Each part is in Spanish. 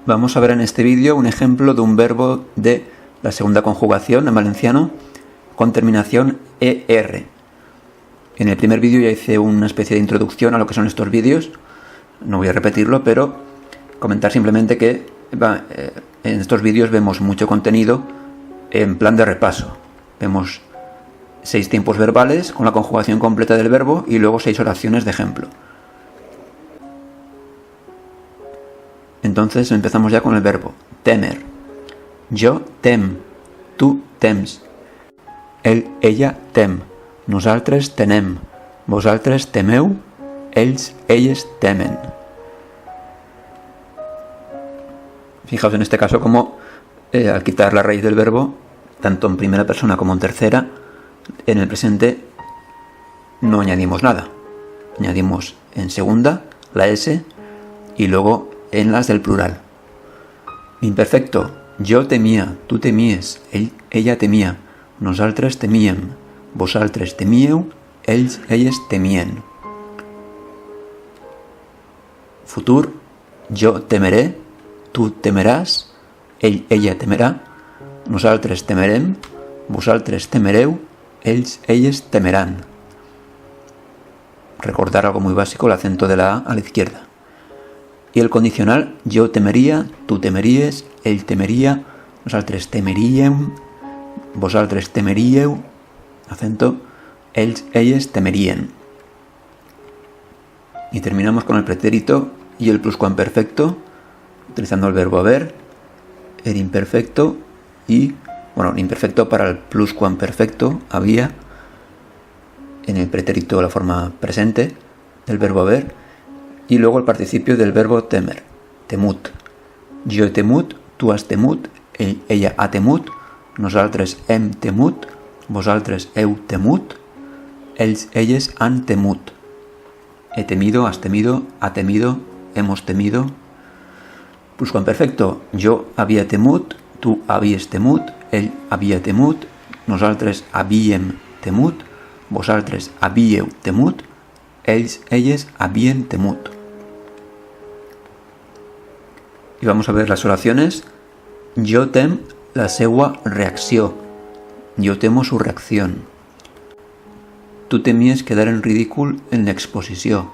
Vamos a ver en este vídeo un ejemplo de un verbo de la segunda conjugación en valenciano con terminación ER. En el primer vídeo ya hice una especie de introducción a lo que son estos vídeos. No voy a repetirlo, pero comentar simplemente que en estos vídeos vemos mucho contenido en plan de repaso. Vemos 6 tiempos verbales con la conjugación completa del verbo y luego 6 oraciones de ejemplo. Entonces empezamos ya con el verbo temer. Jo tem, tu tems, ella tem, nosaltres tenem, vosaltres temeu, ells, elles temen. Fijaos en este caso como al quitar la raíz del verbo, tanto en primera persona como en tercera, en el presente no añadimos nada. Añadimos en segunda la S y luego en las del plural. Imperfecto. Jo temia, tu temies, ella temia, nosaltres temíem, vosaltres temíeu, ells, elles temien. Futur. Jo temeré, tu temeràs, ella temerà, nosaltres temerem, vosaltres temereu, ells, elles temerán. Recordar algo muy básico, el acento de la A la izquierda. Y el condicional, jo temeria, tu temeries, ell temeria, nosaltres temeríem, vosaltres temeríeu, acento, ells, elles temerien. Y terminamos con el pretérito y el pluscuamperfecto, utilizando el verbo haber, el imperfecto y, el imperfecto para el pluscuamperfecto, había, en el pretérito la forma presente del verbo haber, y luego el participio del verbo temer, temut. Jo he temut, tu has temut, ella ha temut, nosaltres hem temut, vosaltres heu temut, ells, elles han temut. He temido, has temido, ha temido, hemos temido. Pluscuamperfecto, jo havia temut, tu havies temut, ell havia temut, nosaltres havíem temut, vosaltres havíeu temut, ells, elles havien temut. Y vamos a ver las oraciones. Jo tem la seua reacció. Jo temo su reacción. Tu temies quedar en ridícul en l'exposició.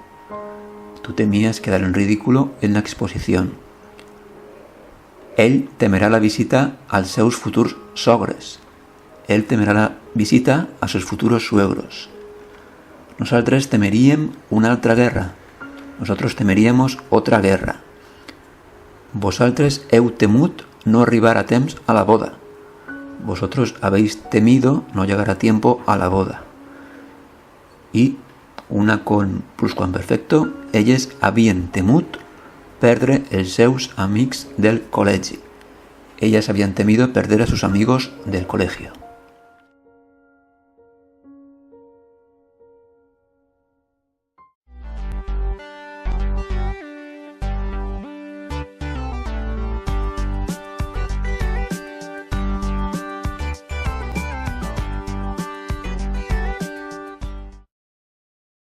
Tu temies quedar en ridículo en la exposición. Ell temerà la visita als seus futurs sogres. Él temerá la visita a sus futuros suegros. Nosaltres temeríem una altra guerra. Nosotros temeríamos otra guerra. Vosaltres heu temut no arribar a temps a la boda. Vosotros habéis temido no llegar a tiempo a la boda. Y una con pluscuamperfecto, elles havien temut perdre els seus amics del col·legi. Ellas habían temido perder a sus amigos del colegio.